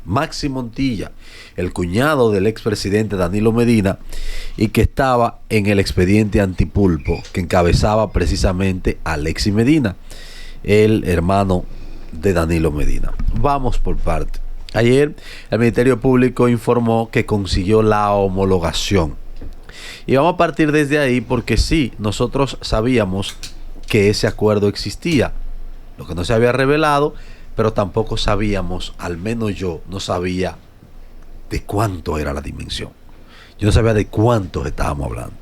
Maxi Montilla, el cuñado del expresidente Danilo Medina, y que estaba en el expediente Antipulpo, que encabezaba precisamente a Alexis Medina, el hermano de Danilo Medina. Vamos por parte. Ayer el Ministerio Público informó que consiguió la homologación. Y vamos a partir desde ahí porque sí, nosotros sabíamos que ese acuerdo existía. Lo que no se había revelado, pero tampoco sabíamos, al menos yo no sabía de cuánto era la dimensión. Yo no sabía de cuánto estábamos hablando.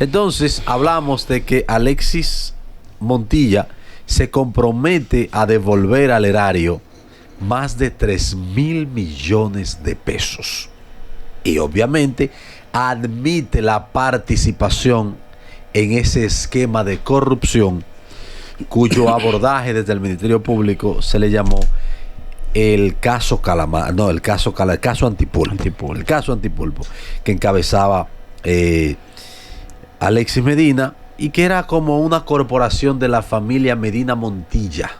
Entonces hablamos de que Alexis Montilla se compromete a devolver al erario más de 3,000 millones de pesos. Y obviamente admite la participación en ese esquema de corrupción cuyo abordaje desde el Ministerio Público se le llamó el caso Calamar, no, el caso Antipulpo, el caso Antipulpo, que encabezaba Alexis Medina y que era como una corporación de la familia Medina Montilla.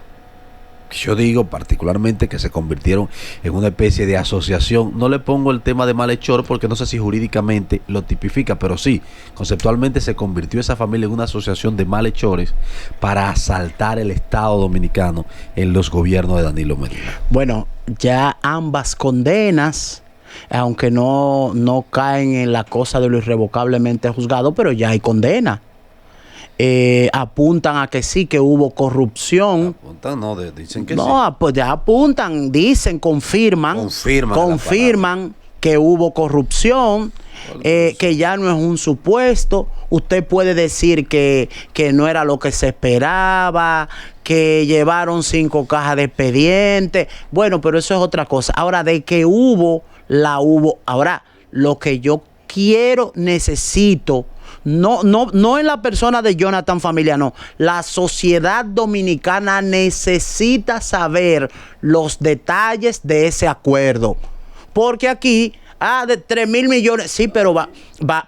Yo digo particularmente que se convirtieron en una especie de asociación. No le pongo el tema de malhechor porque no sé si jurídicamente lo tipifica, pero sí, conceptualmente se convirtió esa familia en una asociación de malhechores para asaltar el Estado dominicano en los gobiernos de Danilo Medina. Bueno, ya ambas condenas, aunque no caen en la cosa de lo irrevocablemente juzgado, pero ya hay condena. Apuntan a que sí, que hubo corrupción. Apuntan, no, dicen que no, sí. Pues ya apuntan, dicen, confirman que hubo corrupción, que ya no es un supuesto. Usted puede decir que no era lo que se esperaba, que llevaron 5 cajas de expediente. Bueno, pero eso es otra cosa. Ahora, de que hubo, la hubo. Ahora, lo que yo quiero, necesito, no en la persona de Jonathan Familia, no. La sociedad dominicana necesita saber los detalles de ese acuerdo. Porque aquí, de 3,000 millones, sí, pero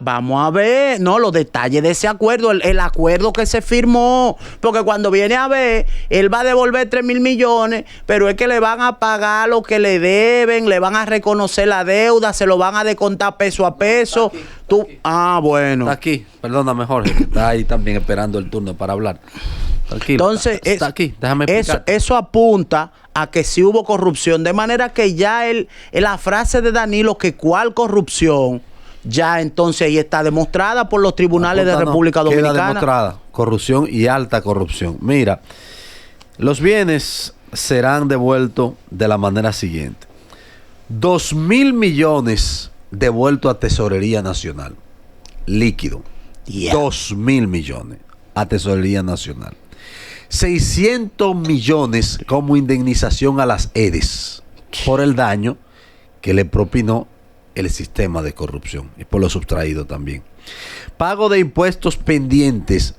vamos a ver, no, los detalles de ese acuerdo, el acuerdo que se firmó. Porque cuando viene a ver, él va a devolver 3,000 millones, pero es que le van a pagar lo que le deben, le van a reconocer la deuda, se lo van a descontar peso a peso. Bueno. Está aquí, perdóname Jorge, que está ahí también esperando el turno para hablar. Tranquilo. Entonces, está aquí, déjame explicar. Eso apunta a que sí hubo corrupción, de manera que ya la frase de Danilo, que cuál corrupción, ya entonces ahí está demostrada por los tribunales de República Dominicana. Queda demostrada corrupción y alta corrupción. Mira, los bienes serán devueltos de la manera siguiente: 2,000 millones devueltos a Tesorería Nacional, líquido. 2,000 millones a Tesorería Nacional. 600 millones como indemnización a las EDES por el daño que le propinó el sistema de corrupción y por lo sustraído también. Pago de impuestos pendientes,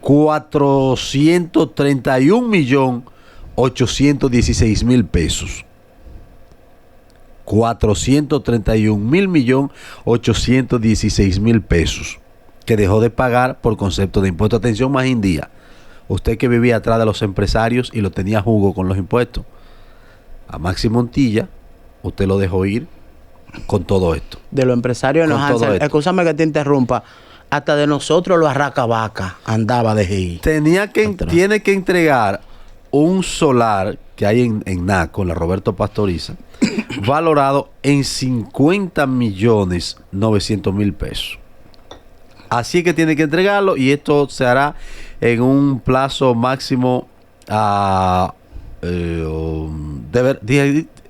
431.816.000 pesos. 431.816.000 pesos que dejó de pagar por concepto de impuesto. Atención, más día. Usted que vivía atrás de los empresarios y lo tenía jugo con los impuestos, a Maxi Montilla usted lo dejó ir con todo esto. De los empresarios nos hacen, escúchame que te interrumpa, hasta de nosotros los arracabaca andaba de ir. Tiene que entregar un solar que hay en Naco, en la Roberto Pastoriza, valorado en 50.900.000 pesos. Así es que tiene que entregarlo, y esto se hará en un plazo máximo en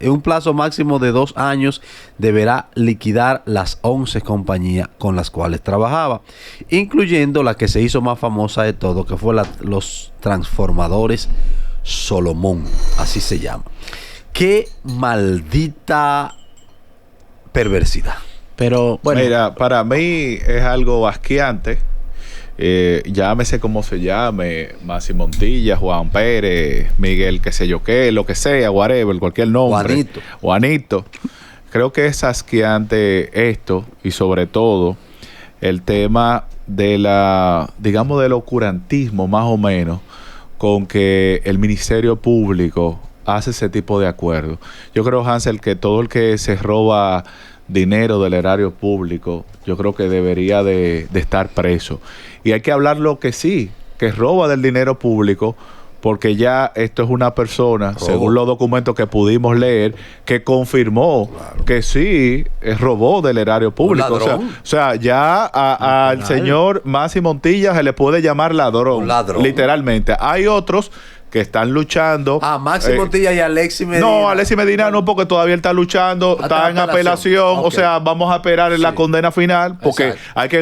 un plazo máximo de 2 años. Deberá liquidar las 11 compañías con las cuales trabajaba, incluyendo la que se hizo más famosa de todo, que fue los transformadores Solomón, así se llama. Qué maldita perversidad. Pero bueno, mira, para mí es algo asqueante. Llámese como se llame, Maxi Montilla, Juan Pérez, Miguel, qué sé yo qué, lo que sea, whatever, cualquier nombre. Juanito. Creo que es asqueante esto, y sobre todo el tema de digamos, del oscurantismo más o menos, con que el Ministerio Público hace ese tipo de acuerdo. Yo creo, Hansel, que todo el que se roba dinero del erario público, yo creo que debería de estar preso. Y hay que hablar lo que sí, que roba del dinero público, porque ya esto es una persona, según los documentos que pudimos leer, que confirmó que sí robó del erario público. O sea, ya al señor Maxi Montilla se le puede llamar ladrón. Literalmente. Hay otros que están luchando. Maxi Montilla y Alexis Medina. No, Alexis Medina no, porque todavía él está luchando, está en apelación. Okay. O sea, vamos a esperar en la condena final, porque hay que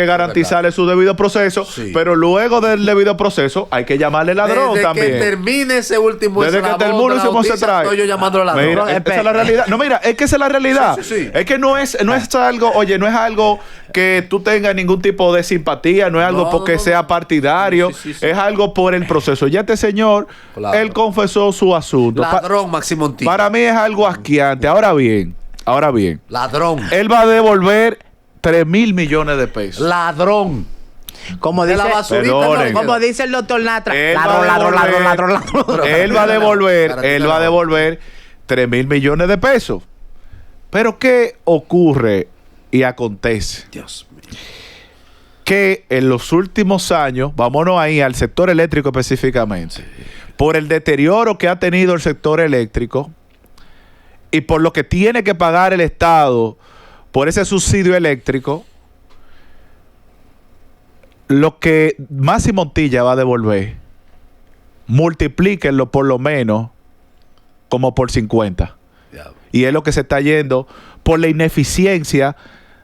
garantizarle su debido proceso, pero luego del debido proceso hay que llamarle ladrón también. Desde que termine ese último Desde que termine ese último se trae. Estoy yo llamándolo ladrón. Mira, esa es la realidad. No, mira, es que esa es la realidad. Es que no es algo, oye, no es algo que tú tengas ningún tipo de simpatía, no es algo porque sea partidario, es algo por el proceso. Ya este señor, él confesó su asunto. Ladrón, Maxi Montilla. Para mí es algo asqueante. Ahora bien. Ladrón. Él va a devolver 3,000 millones de pesos. Ladrón. Como dice, como dice el doctor Natra. Ladrón. Él va a devolver 3,000 millones de pesos. Pero ¿qué ocurre y acontece? Dios mío. Que en los últimos años, vámonos ahí al sector eléctrico específicamente, por el deterioro que ha tenido el sector eléctrico y por lo que tiene que pagar el Estado por ese subsidio eléctrico, lo que Maxi Montilla va a devolver, multiplíquenlo por lo menos como por 50. Y es lo que se está yendo por la ineficiencia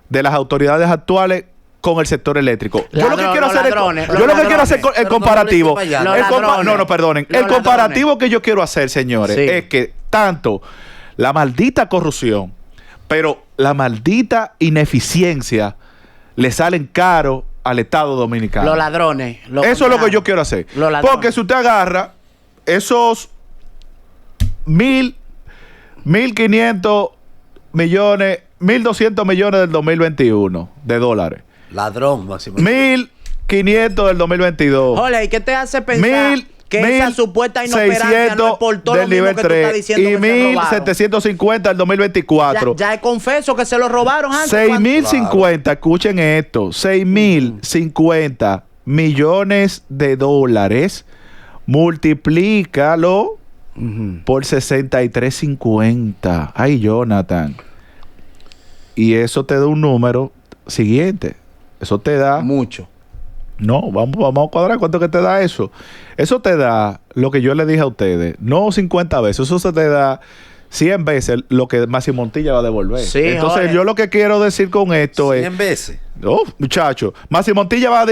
de las autoridades actuales con el sector eléctrico. Yo lo que quiero hacer el comparativo. El comparativo que yo quiero hacer, señores, es que tanto la maldita corrupción, pero la maldita ineficiencia le salen caro al Estado Dominicano. Los ladrones. Eso es lo que yo quiero hacer. Porque si usted agarra esos 1.500 millones, 1.200 millones del 2021 de dólares. Ladrón, máximo. 1.500 del 2022. Ole, ¿y qué te hace pensar que esa supuesta inoperancia no es por todo lo mismo que tú estás diciendo y 1.750 del 2024? Ya confeso que se lo robaron antes. 6.050, escuchen esto, 6.050 millones de dólares, multiplícalo por 63.50. Ay, Jonathan. Y eso te da un número siguiente. Eso te da... mucho. No, vamos a cuadrar cuánto que te da eso. Eso te da lo que yo le dije a ustedes. No 50 veces. Eso se te da 100 veces lo que Maxi Montilla va a devolver. Sí, entonces, yo lo que quiero decir con esto 100 veces. Muchachos, Maxi Montilla va a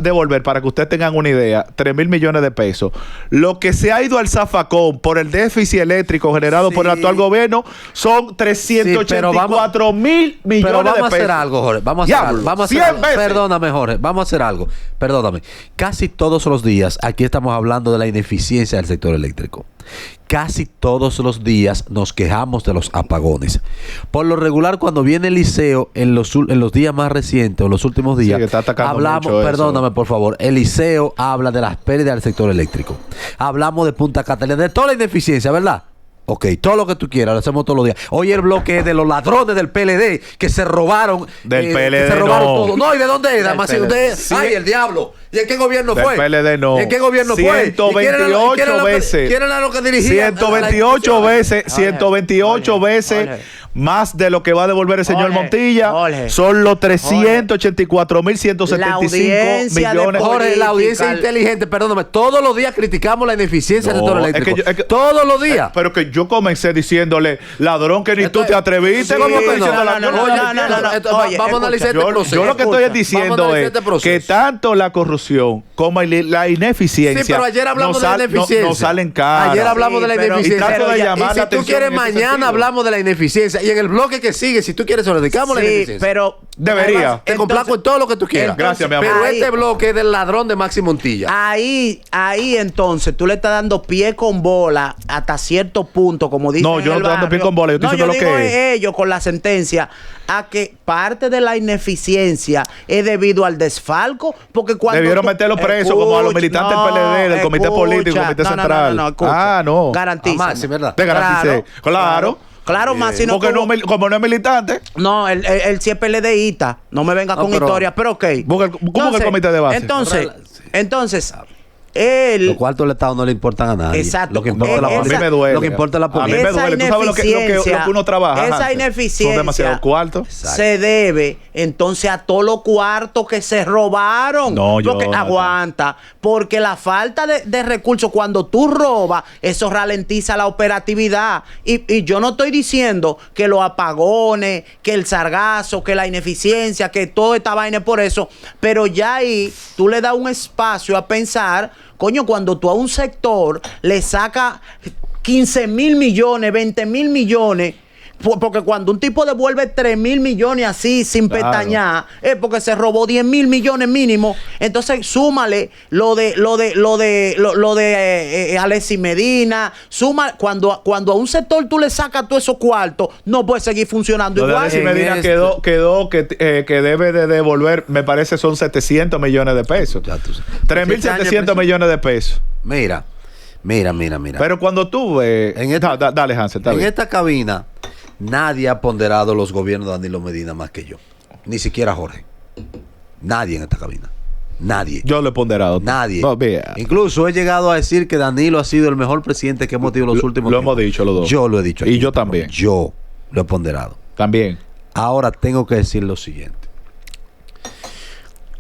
devolver, para que ustedes tengan una idea, 3,000 millones de pesos. Lo que se ha ido al zafacón por el déficit eléctrico generado por el actual gobierno son 384,000 millones de pesos. Pero vamos a hacer algo, Jorge. Vamos a hacer algo. Perdóname, Jorge. Vamos a hacer algo. Perdóname. Casi todos los días aquí estamos hablando de la ineficiencia del sector eléctrico. Casi todos los días nos quejamos de los apagones. Por lo regular, cuando viene el liceo en los días más recientes o los últimos días, hablamos, perdóname por favor, el liceo habla de las pérdidas del sector eléctrico. Hablamos de Punta Catalina, de toda la ineficiencia, ¿verdad? Ok, todo lo que tú quieras, lo hacemos todos los días. Hoy el bloque es de los ladrones del PLD que se robaron. Del PLD se robaron todo. No, ¿y de dónde es? Además, sí. Ay, el diablo. ¿Y en qué gobierno fue? Del PLD no. ¿En qué gobierno 128 veces. ¿Quién era lo que dirigía? 128 veces. 128 veces. Más de lo que va a devolver el señor Montilla. Son los 384.175 millones. Jorge, la audiencia inteligente, perdóname, todos los días criticamos la ineficiencia del sector eléctrico. Todos los días. Pero que yo comencé diciéndole, ladrón, que ni tú te atreviste. Vamos a analizar este proceso. Yo lo que estoy diciendo es que tanto la corrupción como la ineficiencia. Sí, pero ayer hablamos de la ineficiencia. No salen caras. Ayer hablamos de la ineficiencia. Y trato de llamar la atención. Si tú quieres, mañana hablamos de la ineficiencia. y en el bloque que sigue, si tú quieres, se lo dedicamos la ineficiencia. Pero debería. Te complaco en todo lo que tú quieras. Gracias, mi amor. Pero ahí, este bloque es del ladrón de Maxi Montilla. Ahí entonces tú le estás dando pie con bola hasta cierto punto, como dicen. No, yo no estoy dando pie con bola, yo estoy diciendo lo que es. Ellos con la sentencia a que parte de la ineficiencia es debido al desfalco, porque cuando debieron meterlos presos como a los militantes del PLD, del comité político, comité central. No. Garantiza. Maxi, ¿verdad? Te garanticé. Claro, Maxi, porque como no es militante. No, él sí es PLDista. No me venga con historias, pero ok. ¿Cómo que el comité de base? Entonces, los cuartos del Estado no le importan a nadie. Exacto. Lo que importa a mí me duele. Lo que importa es la política. A mí me duele. Tú sabes lo que uno trabaja. Esa ineficiencia son demasiados cuartos. se debe entonces a todos los cuartos que se robaron. Aguanta. Porque la falta de recursos, cuando tú robas, eso ralentiza la operatividad. Y yo no estoy diciendo que los apagones, que el sargazo, que la ineficiencia, que toda esta vaina es por eso. Pero ya ahí tú le das un espacio a pensar. Coño, cuando tú a un sector le sacas 15,000 millones, 20,000 millones, porque cuando un tipo devuelve 3,000 millones así, sin pestañear, es porque se robó 10,000 millones mínimo. Entonces, súmale lo de Alexis Medina, cuando a un sector tú le sacas todos esos cuartos, no puede seguir funcionando lo igual. De Alexis Medina quedó que debe de devolver, me parece, son 700 millones de pesos. 3,700 millones de pesos. Mira. Pero cuando tú ves... dale, Hansel, en esta cabina, nadie ha ponderado los gobiernos de Danilo Medina más que yo. Ni siquiera Jorge. Nadie en esta cabina. Nadie. Yo lo he ponderado. Nadie. Incluso he llegado a decir que Danilo ha sido el mejor presidente que hemos tenido los últimos tiempos. Lo hemos dicho los dos. Yo lo he dicho. Y yo también. Yo lo he ponderado. También. Ahora tengo que decir lo siguiente.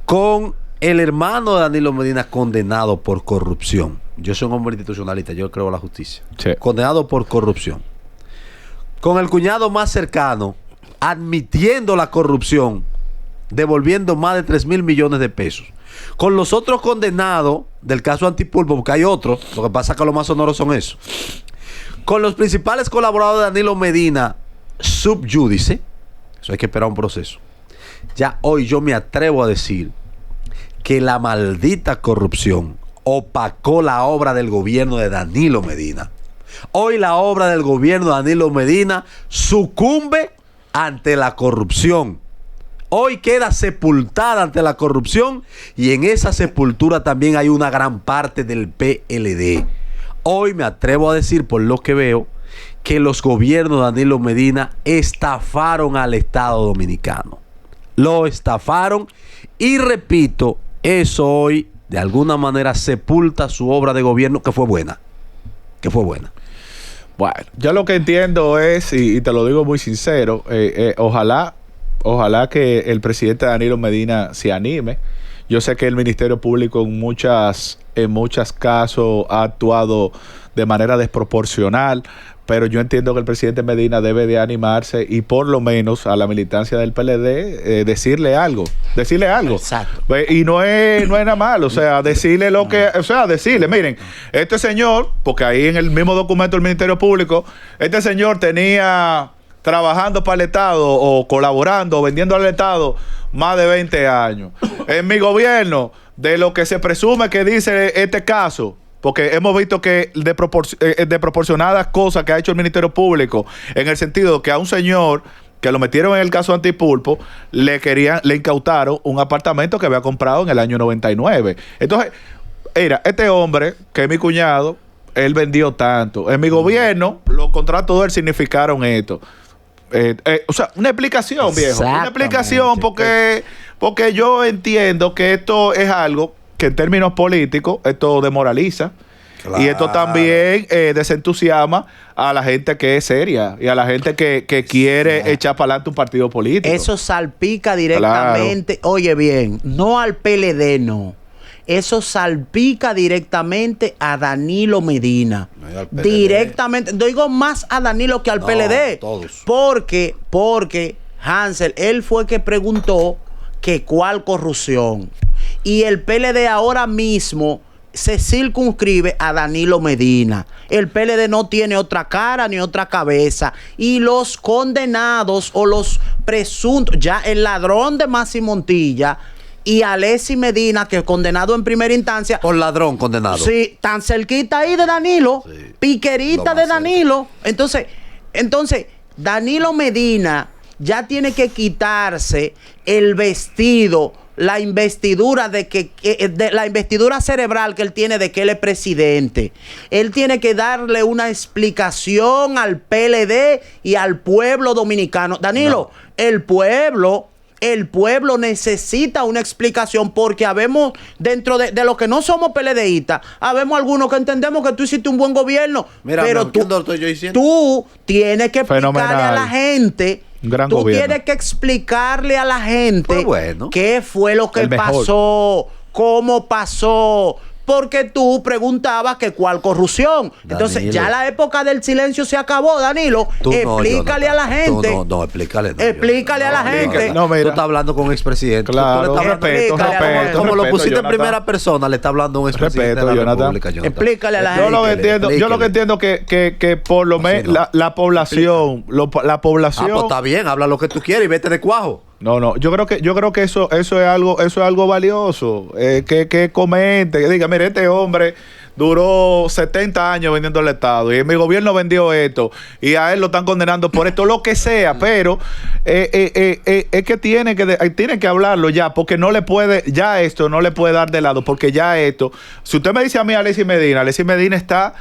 Con el hermano de Danilo Medina condenado por corrupción. Yo soy un hombre institucionalista, yo creo en la justicia. Sí. Condenado por corrupción. Con el cuñado más cercano, admitiendo la corrupción, devolviendo más de 3,000 millones de pesos. Con los otros condenados del caso Antipulpo, porque hay otros, lo que pasa es que los más sonoros son esos. Con los principales colaboradores de Danilo Medina, sub judice, eso hay que esperar un proceso. Ya hoy yo me atrevo a decir que la maldita corrupción opacó la obra del gobierno de Danilo Medina. Hoy la obra del gobierno de Danilo Medina sucumbe ante la corrupción. Hoy queda sepultada ante la corrupción y en esa sepultura también hay una gran parte del PLD. Hoy me atrevo a decir, por lo que veo, que los gobiernos de Danilo Medina estafaron al Estado Dominicano. Lo estafaron y repito, eso hoy de alguna manera sepulta su obra de gobierno que fue buena. Bueno, yo lo que entiendo es, y te lo digo muy sincero, ojalá que el presidente Danilo Medina se anime. Yo sé que el Ministerio Público en muchos casos ha actuado de manera desproporcional, pero yo entiendo que el presidente Medina debe de animarse y por lo menos a la militancia del PLD decirle algo. Exacto. Y no es nada malo, o sea, decirle miren, este señor, porque ahí en el mismo documento del Ministerio Público, este señor tenía trabajando para el Estado o colaborando o vendiendo al Estado más de 20 años. En mi gobierno, de lo que se presume que dice este caso, porque hemos visto que de proporcionadas cosas que ha hecho el Ministerio Público, en el sentido que a un señor que lo metieron en el caso Antipulpo, le incautaron un apartamento que había comprado en el año 99. Entonces, este hombre, que es mi cuñado, él vendió tanto. En mi gobierno, los contratos de él significaron esto. O sea, una explicación, viejo. Una explicación porque yo entiendo que esto es algo que en términos políticos, esto demoraliza. Claro. Y esto también desentusiasma a la gente que es seria y a la gente que quiere echar para adelante un partido político. Eso salpica directamente, claro. Oye bien, no al PLD, no. Eso salpica directamente a Danilo Medina. No, directamente. Digo más a Danilo que al PLD. Todos. Porque Hansel, él fue que preguntó que cuál corrupción. Y el PLD ahora mismo se circunscribe a Danilo Medina. El PLD no tiene otra cara ni otra cabeza. Y los condenados o los presuntos, ya el ladrón de Maxi Montilla y Alexis Medina, que es condenado en primera instancia. Por ladrón condenado. Sí, tan cerquita ahí de Danilo, sí, piquerita de Danilo. Entonces, Danilo Medina ya tiene que quitarse el vestido, la investidura de la investidura cerebral que él tiene de que él es presidente. Él tiene que darle una explicación al PLD y al pueblo dominicano. Danilo, no. El pueblo necesita una explicación porque habemos, dentro de los que no somos PLDistas, habemos algunos que entendemos que tú hiciste un buen gobierno. Mira, pero tú tienes que explicarle a la gente. Tú tienes que explicarle a la gente qué fue lo que pasó, cómo pasó. Porque tú preguntabas que cuál corrupción. Danilo. Entonces, ya la época del silencio se acabó, Danilo. Explícale a la gente. Explícale. Explícale a la gente. No, mira. Tú estás hablando con un expresidente. Claro, respeto. Como lo pusiste en primera persona, le está hablando a un expresidente de la República, Jonathan. Explícale a la gente. Yo lo que entiendo que por lo menos la población. La población. Pues está bien, habla lo que tú quieres y vete de cuajo. No, yo creo que eso es algo valioso. Que comente, que diga, mire, este hombre duró 70 años vendiendo el Estado y mi gobierno vendió esto y a él lo están condenando por esto, lo que sea, pero es que tiene que hablarlo ya, porque no le puede, ya esto no le puede dar de lado, porque ya esto, si usted me dice a mí Alexis Medina está,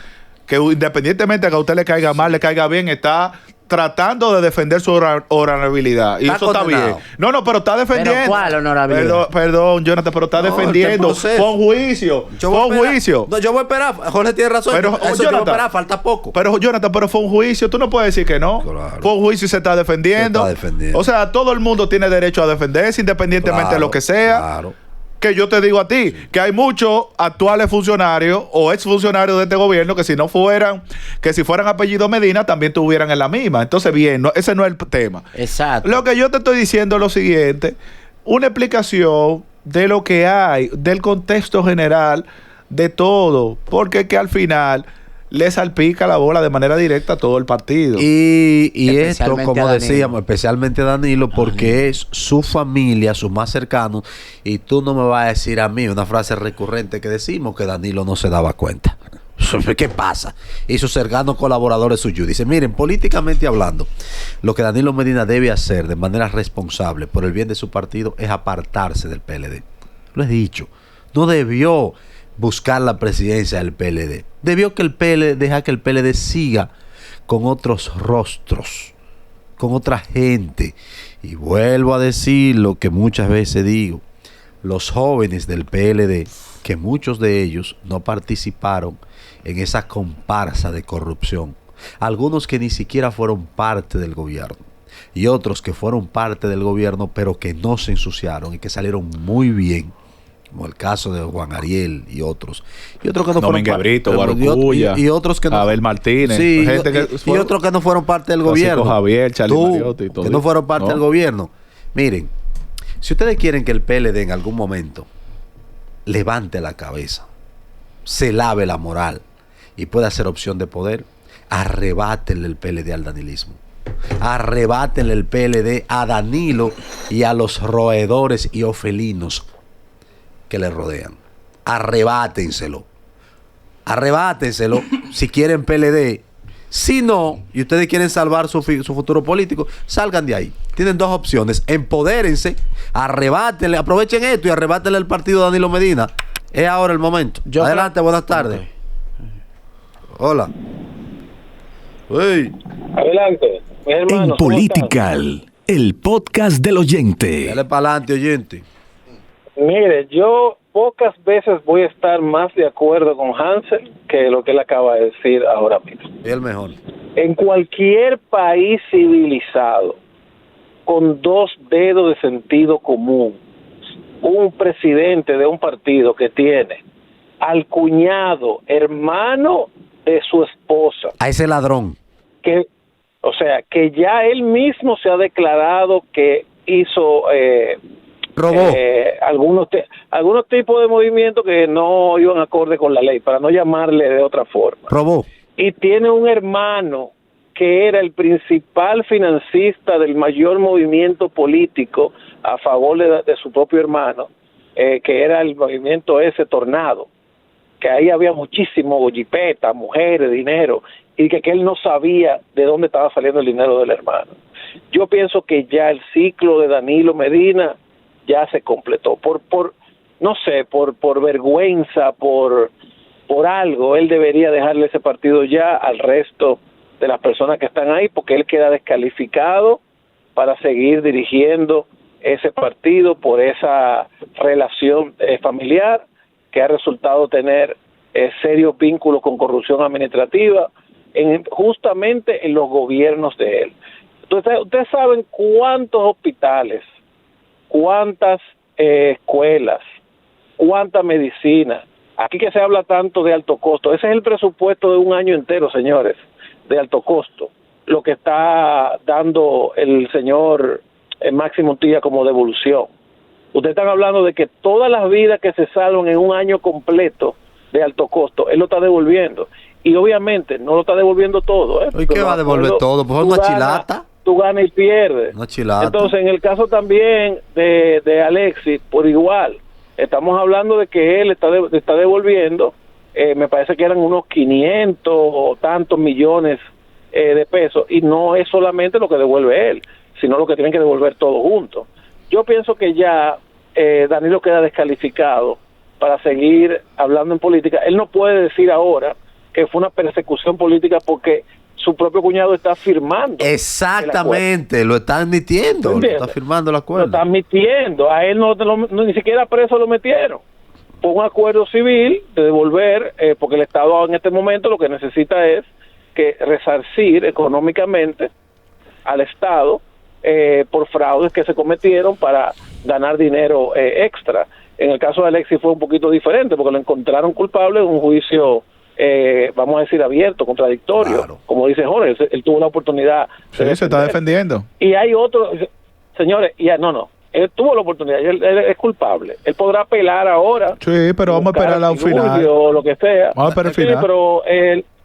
que independientemente de que a usted le caiga mal, le caiga bien, está tratando de defender su honorabilidad. Y eso está bien. No, pero está defendiendo. ¿Pero cuál honorabilidad? Perdón, Jonathan, pero está defendiendo. Con juicio. Con juicio. No, yo voy a esperar. Jorge tiene razón. Pero, Jonathan, yo voy a esperar, falta poco. Pero, Jonathan, fue un juicio. Tú no puedes decir que no. Claro. Fue un juicio y se está defendiendo. O sea, todo el mundo tiene derecho a defenderse, independientemente de lo que sea. Claro. Que yo te digo a ti, que hay muchos actuales funcionarios o exfuncionarios de este gobierno que si fueran apellido Medina, también tuvieran en la misma. Entonces, bien, ese no es el tema. Exacto. Lo que yo te estoy diciendo es lo siguiente, una explicación de lo que hay, del contexto general, de todo, porque que al final le salpica la bola de manera directa a todo el partido. Y esto, como decíamos, especialmente Danilo, porque es su familia, sus más cercanos, y tú no me vas a decir a mí una frase recurrente que decimos que Danilo no se daba cuenta. ¿Qué pasa? Y sus cercanos colaboradores suyos dicen, miren, políticamente hablando, lo que Danilo Medina debe hacer de manera responsable por el bien de su partido es apartarse del PLD. Lo he dicho, no debió buscar la presidencia del PLD. Debió dejar que el PLD siga con otros rostros, con otra gente. Y vuelvo a decir lo que muchas veces digo, los jóvenes del PLD, que muchos de ellos no participaron en esa comparsa de corrupción. Algunos que ni siquiera fueron parte del gobierno. Y otros que fueron parte del gobierno, pero que no se ensuciaron y que salieron muy bien. Como el caso de Juan Ariel y otros. Y otros que no fueron parte. Y otros que no. Abel Martínez. Sí, y otros que no fueron parte del gobierno. Javier, Charlie Mariotti y todo. Que no fueron parte del gobierno. Miren, si ustedes quieren que el PLD en algún momento levante la cabeza, se lave la moral y pueda ser opción de poder, arrebátenle el PLD al danilismo. Arrebátenle el PLD a Danilo y a los roedores y ofelinos que le rodean. Arrebátenselo si quieren PLD. Si no, y ustedes quieren salvar su futuro político, salgan de ahí. Tienen dos opciones: empodérense, arrebátenle, aprovechen esto y arrebátenle el partido de Danilo Medina. Es ahora el momento. Adelante, buenas tardes. Okay. Hola. Hey. Adelante, mis hermanos. En Political, el podcast del oyente. Dale para adelante, oyente. Mire, yo pocas veces voy a estar más de acuerdo con Hansel que lo que él acaba de decir ahora mismo. Y el mejor. En cualquier país civilizado, con 2 dedos de sentido común, un presidente de un partido que tiene al cuñado, hermano de su esposa, a ese ladrón, que ya él mismo se ha declarado que hizo Robó. Algunos tipos de movimientos que no iban acorde con la ley, para no llamarle de otra forma. Robó. Y tiene un hermano que era el principal financista del mayor movimiento político a favor de su propio hermano, que era el movimiento ese Tornado, que ahí había muchísimo jipeta, mujeres, dinero, y que él no sabía de dónde estaba saliendo el dinero del hermano. Yo pienso que ya el ciclo de Danilo Medina ya se completó, no sé, por vergüenza, por algo, él debería dejarle ese partido ya al resto de las personas que están ahí, porque él queda descalificado para seguir dirigiendo ese partido por esa relación familiar que ha resultado tener serios vínculos con corrupción administrativa justamente en los gobiernos de él. Entonces, ustedes saben cuántos hospitales, cuántas escuelas, cuánta medicina. Aquí que se habla tanto de alto costo, ese es el presupuesto de un año entero, señores, de alto costo, lo que está dando el señor Máximo Montilla como devolución. Ustedes están hablando de que todas las vidas que se salvan en un año completo de alto costo, él lo está devolviendo. Y obviamente no lo está devolviendo todo. ¿Y qué va a devolver todo? Pues una chilata. Tú ganas y pierdes. Una chilata. Entonces, en el caso también de Alexis, por igual, estamos hablando de que él está devolviendo, me parece que eran unos 500 o tantos millones de pesos, y no es solamente lo que devuelve él, sino lo que tienen que devolver todos juntos. Yo pienso que ya Danilo queda descalificado para seguir hablando en política. Él no puede decir ahora que fue una persecución política porque su propio cuñado está firmando. Exactamente, lo está admitiendo, lo está firmando el acuerdo. Lo está admitiendo, a él ni siquiera preso lo metieron. Por un acuerdo civil de devolver, porque el Estado en este momento lo que necesita es que resarcir económicamente al Estado por fraudes que se cometieron para ganar dinero extra. En el caso de Alexis fue un poquito diferente porque lo encontraron culpable en un juicio, vamos a decir, abierto, contradictorio. Claro. Como dice Jorge, él tuvo la oportunidad. Sí, se está defendiendo. Y hay otro, señores, él tuvo la oportunidad, él es culpable. Él podrá apelar ahora. Sí, pero vamos a esperar al final. O lo que sea. Vamos a esperar al final. Pero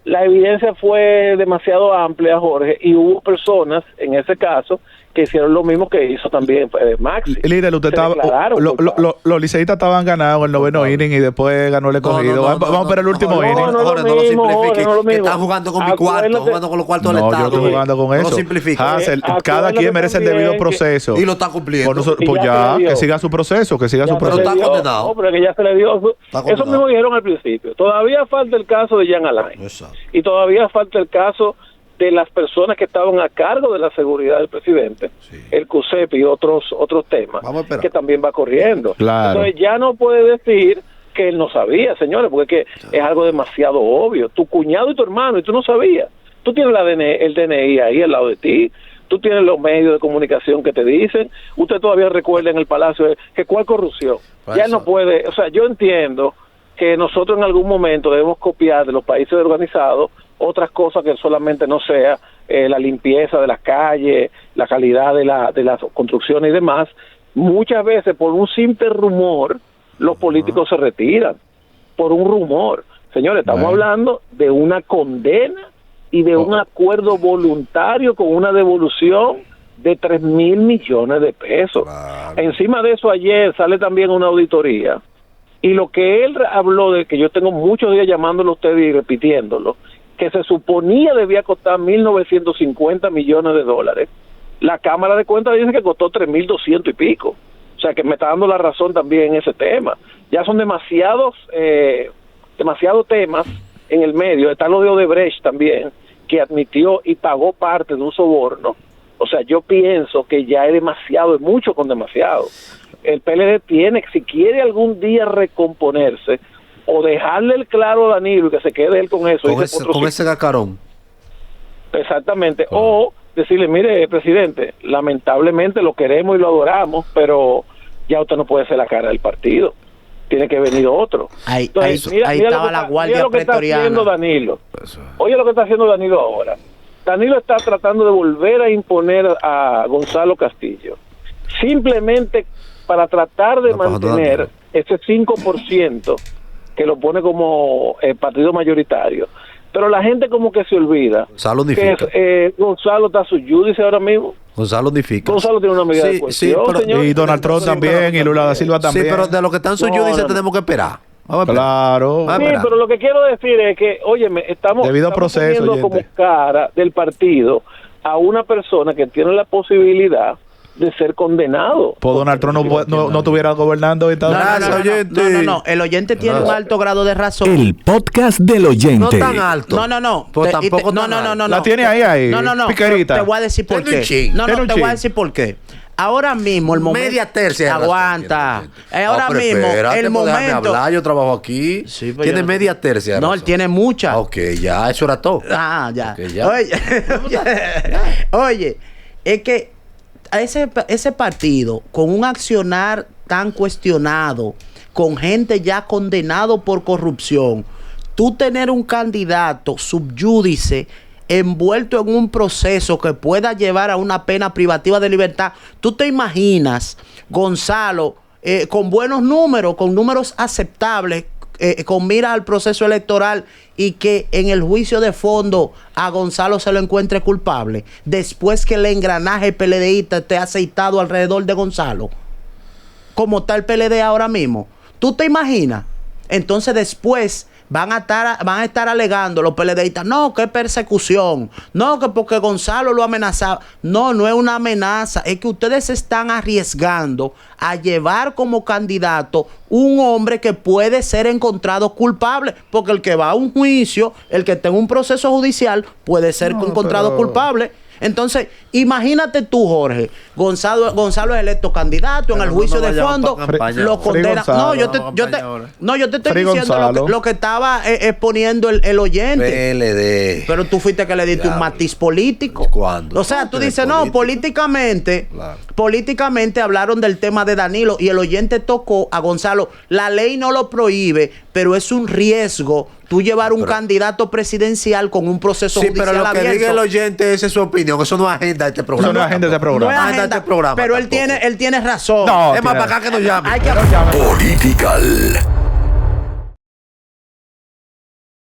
la evidencia fue demasiado amplia, Jorge, y hubo personas, en ese caso, que hicieron lo mismo que hizo también Maxi. Líder, usted estaba, los liceístas estaban ganados en el noveno inning y después ganó el escogido. Vamos a esperar el último inning. No lo simplifique. Que están jugando con mi cuarto, jugando con los cuartos del Estado. Yo estoy jugando con eso. No lo simplifique. Cada quien merece el debido proceso. Y lo está cumpliendo. Pues ya, que siga su proceso, Pero está condenado. Pero que ya se le dio. Eso mismo dijeron al principio. Todavía falta el caso de Jean Alain. Y todavía falta el caso de las personas que estaban a cargo de la seguridad del presidente, el CUSEP y otros temas que también va corriendo. Claro. Entonces ya no puede decir que él no sabía, señores, porque es algo demasiado obvio. Tu cuñado y tu hermano, y tú no sabías. Tú tienes el DNI ahí al lado de ti, tú tienes los medios de comunicación que te dicen. Usted todavía recuerda en el Palacio que ¿cuál corrupción? Ya él no puede, o sea, yo entiendo que nosotros en algún momento debemos copiar de los países organizados otras cosas que solamente no sea la limpieza de las calles, la calidad de las construcciones y demás. Muchas veces por un simple rumor los políticos se retiran, por un rumor. Señores, estamos hablando de una condena y de un acuerdo voluntario con una devolución de 3,000 millones de pesos. Encima de eso, ayer sale también una auditoría, y lo que él habló, de que yo tengo muchos días llamándolo a ustedes y repitiéndolo, que se suponía debía costar 1.950 millones de dólares. La Cámara de Cuentas dice que costó 3.200 y pico. O sea, que me está dando la razón también en ese tema. Ya son demasiados temas en el medio. Está lo de Odebrecht también, que admitió y pagó parte de un soborno. O sea, yo pienso que ya es demasiado, es mucho con demasiado. El PLD tiene, si quiere algún día recomponerse, o dejarle el claro a Danilo y que se quede él con eso. Con ese gacarón. Exactamente. O decirle, mire, presidente, lamentablemente lo queremos y lo adoramos, pero ya usted no puede ser la cara del partido. Tiene que venir otro. Entonces, mira estaba la guardia pretoriana. Está haciendo Danilo. Oye lo que está haciendo Danilo ahora. Danilo está tratando de volver a imponer a Gonzalo Castillo. Simplemente para tratar de No, pues, mantener ese 5% que lo pone como partido mayoritario. Pero la gente como que se olvida Gonzalo unifica. que Gonzalo está suyúdice ahora mismo. Gonzalo unifica. Gonzalo tiene una medida de cuestión, pero, señor. Y Donald Trump también, y Lula da Silva también. Sí, pero de lo que están suyúdices tenemos que esperar. Vamos a esperar. Claro. Vamos a Sí, esperar. pero lo que quiero decir es que, óyeme, estamos proceso, poniendo como cara del partido a una persona que tiene la posibilidad de ser condenado. Pues Donald Trump no estuviera gobernando Estados Unidos. No. El oyente tiene un alto grado de razón. El podcast del oyente. No tan alto. No. Pues tampoco tan alto. La tiene ahí. No. Piquerita. Te voy a decir por qué. Te voy a decir por qué. Ahora mismo el momento. Media tercia. Aguanta. Ahora mismo el momento. Déjame hablar, yo trabajo aquí. Sí, pues Tiene yo- media tercia. No, él tiene mucha. Ok, ya, eso era todo. Ah, ya. Ok, ya. Oye, es que a ese partido, con un accionar tan cuestionado, con gente ya condenado por corrupción, tú tener un candidato subyúdice envuelto en un proceso que pueda llevar a una pena privativa de libertad, tú te imaginas, Gonzalo, con buenos números, con números aceptables, con mira al proceso electoral y que en el juicio de fondo a Gonzalo se lo encuentre culpable después que el engranaje PLDista esté aceitado alrededor de Gonzalo, como está el PLD ahora mismo? ¿Tú te imaginas? Entonces después van a estar alegando los PLDistas, no, que persecución, no, que porque Gonzalo lo amenazaba. No es una amenaza, es que ustedes se están arriesgando a llevar como candidato un hombre que puede ser encontrado culpable, porque el que va a un juicio, el que tenga un proceso judicial, puede ser encontrado culpable. Entonces, imagínate tú, Jorge, Gonzalo es electo candidato en el juicio de fondo, lo condena. No, yo te estoy diciendo lo que estaba exponiendo el oyente. PLD. Pero tú fuiste que le diste un matiz político. ¿Cuándo? O sea, tú dices, político? no, políticamente, Claro. políticamente hablaron del tema de Danilo y el oyente tocó a Gonzalo. La ley no lo prohíbe, pero es un riesgo tú llevar un candidato presidencial con un proceso Sí, judicial pero lo que abierto. diga el oyente, esa es su opinión. Eso no es agenda de este programa. Eso no es agenda de este programa. No es Agenda de agenda, este programa pero él tampoco. tiene razón. No, Es más, para acá que nos llame. Hay que Political.